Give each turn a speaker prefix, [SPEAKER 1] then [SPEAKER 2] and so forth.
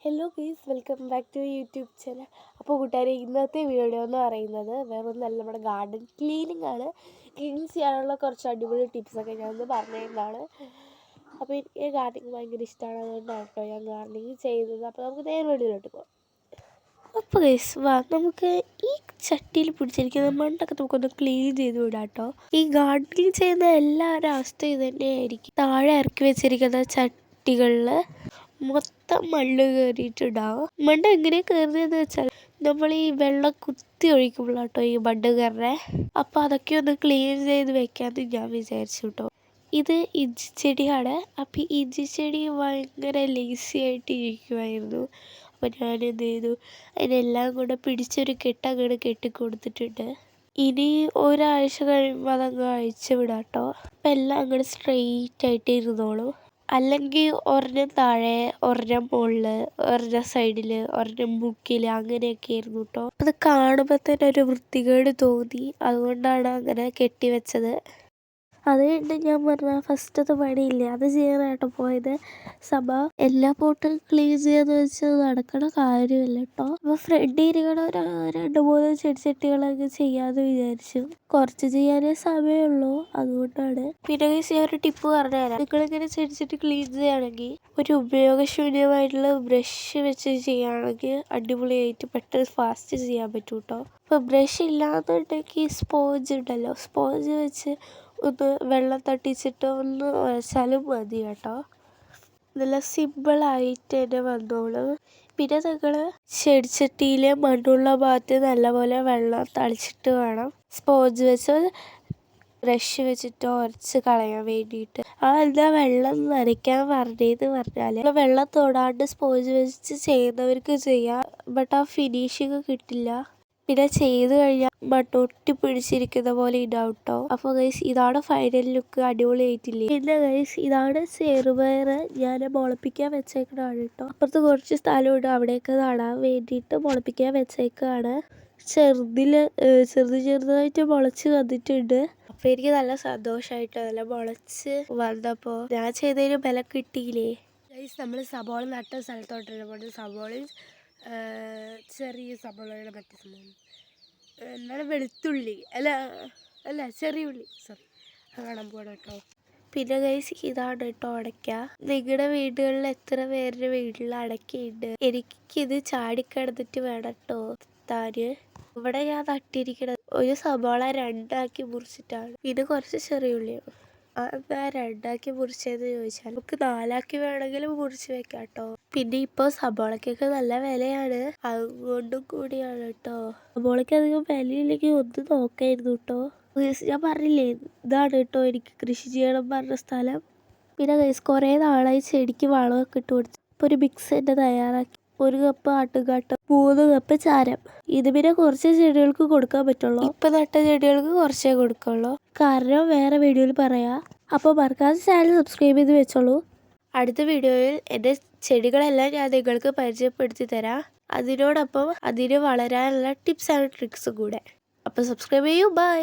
[SPEAKER 1] Hello guys, welcome back to YouTube channel. അപ്പോൾ കൂട്ടുകാരെ, ഇന്നത്തെ വീഡിയോ എന്ന് പറയുന്നത് വേറൊന്നല്ല, നമ്മുടെ ഗാർഡൻ ക്ലീനിങ് ആണ്. ക്ലീൻ ചെയ്യാനുള്ള കുറച്ച് അടിപൊളി ടിപ്സൊക്കെ ഞാനൊന്ന് പറഞ്ഞതാണ്. അപ്പോൾ എനിക്ക് ഗാർഡനിങ് ഭയങ്കര ഇഷ്ടമാണ്, അതുകൊണ്ടാണ് കേട്ടോ ഞാൻ ഗാർഡനിങ് ചെയ്യുന്നത്. അപ്പോൾ നമുക്ക് നേരെ വീഡിയോയിലോട്ട് പോകാം. അപ്പോൾ ഗൈസ് നമുക്ക് ഈ ചട്ടിയിൽ പിടിച്ചിരിക്കുന്ന മണ്ണൊക്കെ നമുക്കൊന്ന് ക്ലീൻ ചെയ്ത് വിടാം കേട്ടോ. ഈ ഗാർഡനിങ് ചെയ്യുന്ന എല്ലാവരുടെ അവസ്ഥ ഇത് തന്നെയായിരിക്കും. താഴെ ഇറക്കി വെച്ചിരിക്കുന്ന ചട്ടികളിൽ മൊത്തം മണ്ണ് കയറിയിട്ടുണ്ടാവും. മണ്ണ് എങ്ങനെയാണ് കയറുന്നതെന്ന് വെച്ചാൽ നമ്മൾ ഈ വെള്ളം കുത്തി ഒഴിക്കുമ്പോഴാട്ടോ ഈ മണ്ണ് കയറേ. അപ്പം അതൊക്കെ ഒന്ന് ക്ലീൻ ചെയ്ത് വെക്കാമെന്ന് ഞാൻ വിചാരിച്ചു കേട്ടോ. ഇത് ഇഞ്ചിച്ചെടിയാണ്. അപ്പം ഈ ഇഞ്ചിച്ചെടി ഭയങ്കര ലേസി ആയിട്ട് ഇരിക്കുമായിരുന്നു. അപ്പം ഞാൻ എന്ത് ചെയ്തു, അതിനെല്ലാം കൂടെ പിടിച്ചൊരു കെട്ടങ്ങോട്ട് കെട്ടിക്കൊടുത്തിട്ടുണ്ട്. ഇനി ഒരാഴ്ച കഴിയുമ്പോൾ അതങ്ങ് അഴിച്ചു വിടാം കേട്ടോ. അപ്പം എല്ലാം അങ്ങോട്ട് സ്ട്രെയിറ്റ് ആയിട്ട് ഇരുന്നോളൂ. അല്ലെങ്കിൽ ഒരെണ്ണം താഴെ, ഒരെണ്ണം മുകളിൽ, ഒരെണ്ണം സൈഡിൽ, ഒരെണ്ണം മുക്കിൽ, അങ്ങനെയൊക്കെ ആയിരുന്നു കേട്ടോ. അത് കാണുമ്പോൾ തന്നെ ഒരു വൃത്തികേട് തോന്നി, അതുകൊണ്ടാണ് അങ്ങനെ കെട്ടിവെച്ചത്. അത് കഴിഞ്ഞ് ഞാൻ പറഞ്ഞ ഫസ്റ്റത്തെ പണിയില്ലേ, അത് ചെയ്യാനായിട്ട് പോയത്. എല്ലാ പോട്ടും ക്ലീൻ ചെയ്യാന്ന് വെച്ചാൽ നടക്കണ കാര്യമല്ല കേട്ടോ. അപ്പോൾ ഫ്രണ്ടിൽ ഇരിക്കണ ഒരു 2-3 ചെടിച്ചട്ടികളൊക്കെ ചെയ്യാമെന്ന് വിചാരിച്ചു. കുറച്ച് ചെയ്യാനേ സമയമുള്ളൂ, അതുകൊണ്ടാണ്. പിന്നെ ഞാൻ ഒരു ടിപ്പ് പറഞ്ഞുതരാം. നിങ്ങളിങ്ങനെ ചെടിച്ചട്ടി ക്ലീൻ ചെയ്യുകയാണെങ്കിൽ ഒരു ഉപയോഗശൂന്യമായിട്ടുള്ള ബ്രഷ് വെച്ച് ചെയ്യുകയാണെങ്കിൽ അടിപൊളിയായിട്ട് പെട്ടെന്ന് ഫാസ്റ്റ് ചെയ്യാൻ പറ്റും കേട്ടോ. അപ്പോൾ ബ്രഷ് ഇല്ലാന്നുണ്ടെങ്കിൽ സ്പോഞ്ച് ഉണ്ടല്ലോ, സ്പോഞ്ച് വെച്ച് ഒന്ന് വെള്ളം തട്ടിച്ചിട്ട് ഒന്ന് ഉരച്ചാലും മതി കേട്ടോ. നല്ല സിമ്പിളായിട്ട് തന്നെ വന്നോളൂ. പിന്നെ നിങ്ങൾ ചെടിച്ചട്ടിയിലെ മണ്ണുള്ള ഭാഗത്ത് നല്ലപോലെ വെള്ളം തളിച്ചിട്ട് വേണം സ്പോഞ്ച് വെച്ച് ബ്രഷ് വെച്ചിട്ട് ഉരച്ച് കളയാൻ വേണ്ടിയിട്ട്. എന്താ വെള്ളം നനയ്ക്കാൻ പറഞ്ഞതെന്ന് പറഞ്ഞാൽ വെള്ളം തൊടാണ്ട് സ്പോഞ്ച് വെച്ച് ചെയ്യുന്നവർക്ക് ചെയ്യാം, ബട്ട് ആ ഫിനിഷിങ് കിട്ടില്ല. പിന്നെ ചെയ്ത് കഴിഞ്ഞാൽ മണ്ണൊട്ടി പിടിച്ചിരിക്കുന്ന പോലെ ഉണ്ടാവും കേട്ടോ. അപ്പോൾ ഗൈസ്, ഇതാണ് ഫൈനൽ ലുക്ക്. അടിപൊളിയായിട്ടില്ലേ? പിന്നെ ഗൈസ്, ഇതാണ് ചെറുപയർ ഞാൻ മുളപ്പിക്കാൻ വെച്ചേക്കണതാണ് കേട്ടോ. അപ്പുറത്ത് കുറച്ച് സ്ഥലമുണ്ട്, അവിടെയൊക്കെ നടാൻ വേണ്ടിയിട്ട് മുളപ്പിക്കാൻ വെച്ചേക്കാണ്. ചെറുതായിട്ട് മുളച്ച് വന്നിട്ടുണ്ട്. അപ്പോൾ എനിക്ക് നല്ല സന്തോഷമായിട്ട് നല്ല മുളച്ച് വന്നപ്പോൾ ഞാൻ ചെയ്തതിന് ബലം കിട്ടിയില്ലേ ഗൈസ്. നമ്മൾ സബോള നട്ട സ്ഥലത്തോട്ട് സബോളയും ചെറിയ സബോളയുടെ മറ്റേ സംഭവം എന്നാലും വെളുത്തുള്ളി അല്ല ചെറിയ ഉള്ളി, സോറി, കാണാൻ പോകണം കേട്ടോ. പിന്നെ ഗൈസ്, ഇതാണ് കേട്ടോ അടയ്ക്ക. നിങ്ങളുടെ വീടുകളിൽ എത്ര പേരുടെ വീട്ടിൽ അടയ്ക്കയുണ്ട്? എനിക്കിത് ചാടിക്കിടന്നിട്ട് വേണം കേട്ടോ താന്. ഇവിടെ ഞാൻ നട്ടിരിക്കണത് ഒരു സബോള 2 മുറിച്ചിട്ടാണ്. പിന്നെ കുറച്ച് ചെറിയ ഉള്ളിയാണ്. എന്താ 2 മുറിച്ചതെന്ന് ചോദിച്ചാൽ നമുക്ക് 4 വേണമെങ്കിലും മുറിച്ച് വെക്കാം കേട്ടോ. പിന്നെ ഇപ്പോൾ സബോളക്കൊക്കെ നല്ല വിലയാണ്, അതുകൊണ്ടും കൂടിയാണ് കേട്ടോ. സബോളയ്ക്ക് അധികം വിലയില്ലെങ്കിൽ ഒന്ന് നോക്കായിരുന്നു കേട്ടോ. ഞാൻ പറഞ്ഞില്ലേ, ഇതാണ് കേട്ടോ എനിക്ക് കൃഷി ചെയ്യണം പറഞ്ഞ സ്ഥലം. പിന്നെ ഗൈസ്, കുറേ നാളായി ചെടിക്ക് വളമൊക്കെ ഇട്ട് കൊടുത്തു. ഇപ്പോൾ ഒരു മിക്സ് തന്നെ തയ്യാറാക്കി. 1 കപ്പ് ആട്ടുകാട്ടം, 3 കപ്പ് ചാരം. ഇത് പിന്നെ കുറച്ച് ചെടികൾക്ക് കൊടുക്കാൻ പറ്റുള്ളൂ. ഇപ്പം നട്ട ചെടികൾക്ക് കുറച്ചേ കൊടുക്കുള്ളൂ, കാരണം വേറെ വീഡിയോയിൽ പറയാം. അപ്പോൾ മറക്കാതെ ചാനൽ സബ്സ്ക്രൈബ് ചെയ്ത് വെച്ചോളൂ. അടുത്ത വീഡിയോയിൽ എൻ്റെ ചെടികളെല്ലാം ഞാൻ നിങ്ങൾക്ക് പരിചയപ്പെടുത്തി തരാം. അതിനോടൊപ്പം അതിന് വളരാനുള്ള ടിപ്സ് ആൻഡ് ട്രിക്സും കൂടെ. അപ്പോൾ സബ്സ്ക്രൈബ് ചെയ്യൂ. ബൈ.